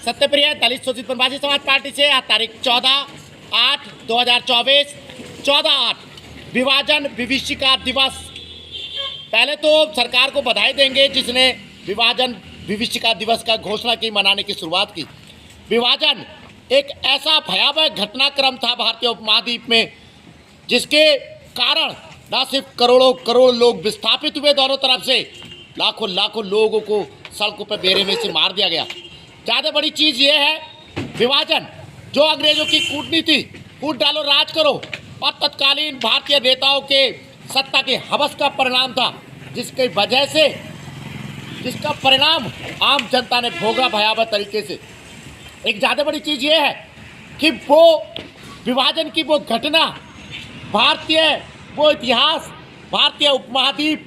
सत्यप्रिय दलित शोषित वनवासी समाज पार्टी से आज तारीख 14/8/2024 14/8 विभाजन विभीषिका दिवस। पहले तो सरकार को बधाई देंगे जिसने विभाजन विभीषिका दिवस का घोषणा की, मनाने की शुरुआत की। विभाजन एक ऐसा भयावह घटनाक्रम था भारतीय उपमहाद्वीप में जिसके कारण न सिर्फ करोड़ों करोड़ लोग विस्थापित हुए, दोनों तरफ से लाखों लाखों लोगों को सड़कों पर बेरहमी से मार दिया गया। ज़्यादा बड़ी चीज़ ये है विभाजन जो अंग्रेजों की कूटनीति, कूट डालो राज करो और तत्कालीन भारतीय नेताओं के सत्ता के हवस का परिणाम था, जिसकी वजह से जिसका परिणाम आम जनता ने भोगा भयावह तरीके से। एक ज़्यादा बड़ी चीज़ ये है कि वो विभाजन की वो घटना, भारतीय वो इतिहास भारतीय उपमहाद्वीप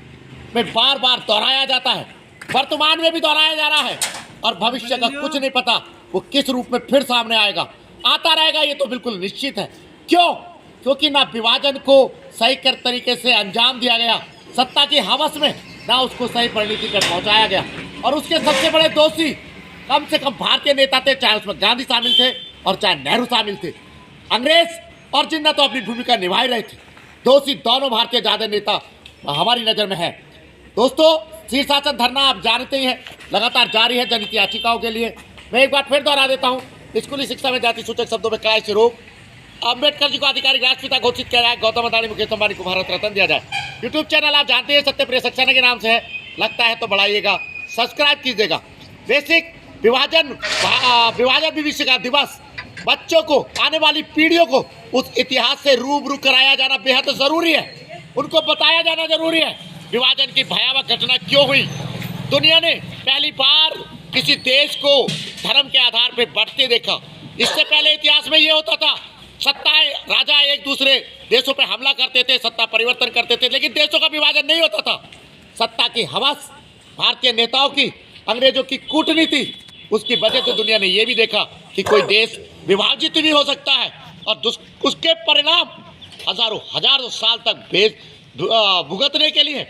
में बार बार दोहराया जाता है, वर्तमान में भी दोहराया जा रहा है और भविष्य का कुछ नहीं पता वो किस रूप में फिर सामने आएगा, आता रहेगा, ये तो बिल्कुल निश्चित है। क्यों? क्योंकि ना विभाजन को सही कर तरीके से अंजाम दिया गया, सत्ता की हवस में ना उसको सही परिणति पर पहुंचाया गया, और उसके सबसे बड़े दोषी कम से कम भारतीय नेता थे, चाहे उसमें गांधी शामिल थे और चाहे नेहरू शामिल थे। अंग्रेज और जिन्ना तो अपनी भूमिका निभा रहे थे, दोषी दोनों भारतीय ज्यादा नेता हमारी नज़र में है। दोस्तों, शीर्षासन धरना आप जानते ही हैं, लगातार जारी है जनहित याचिकाओं के लिए। मैं एक बार फिर दोहरा देता हूँ, स्कूली शिक्षा में जाति सूचक शब्दों में काय से रोक, अम्बेडकर जी को आधिकारिक राष्ट्रपिता घोषित किया जाए, गौतम अदानी मुकेश अंबानी को भारत रत्न दिया जाए। यूट्यूब चैनल आप जानते हैं सत्यप्रिय सक्सेना के नाम से है, लगता है तो बढ़ाइएगा, सब्सक्राइब कीजिएगा। बेसिक विभाजन विभीषिका दिवस, बच्चों को, आने वाली पीढ़ियों को उस इतिहास से रूबरू कराया जाना बेहद ज़रूरी है, उनको बताया जाना जरूरी है विभाजन की भयावह घटना क्यों हुई। दुनिया ने पहली बार किसी देश को धर्म के आधार पर बढ़ते देखा। इससे पहले इतिहास में ये होता था, सत्ताएं, राजा एक दूसरे देशों पे हमला करते थे, सत्ता परिवर्तन करते थे, लेकिन देशों का विभाजन नहीं होता था। सत्ता की हवस, भारतीय नेताओं की, अंग्रेजों की कूटनीति, उसकी वजह से दुनिया ने यह भी देखा कि कोई देश विभाजित भी हो सकता है और उसके परिणाम हजारों साल तक भुगतने के लिए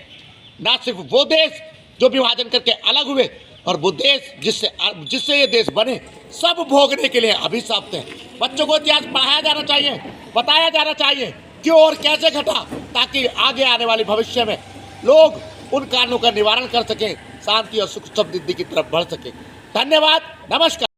न सिर्फ वो देश जो विभाजन करके अलग हुए और वो देश जिससे ये देश बने, सब भोगने के लिए अभिशप्त है। बच्चों को इतिहास पढ़ाया जाना चाहिए, बताया जाना चाहिए क्यों और कैसे घटा, ताकि आगे आने वाले भविष्य में लोग उन कारणों का निवारण कर सकें, शांति और सुख समृद्धि की तरफ बढ़ सके। धन्यवाद, नमस्कार।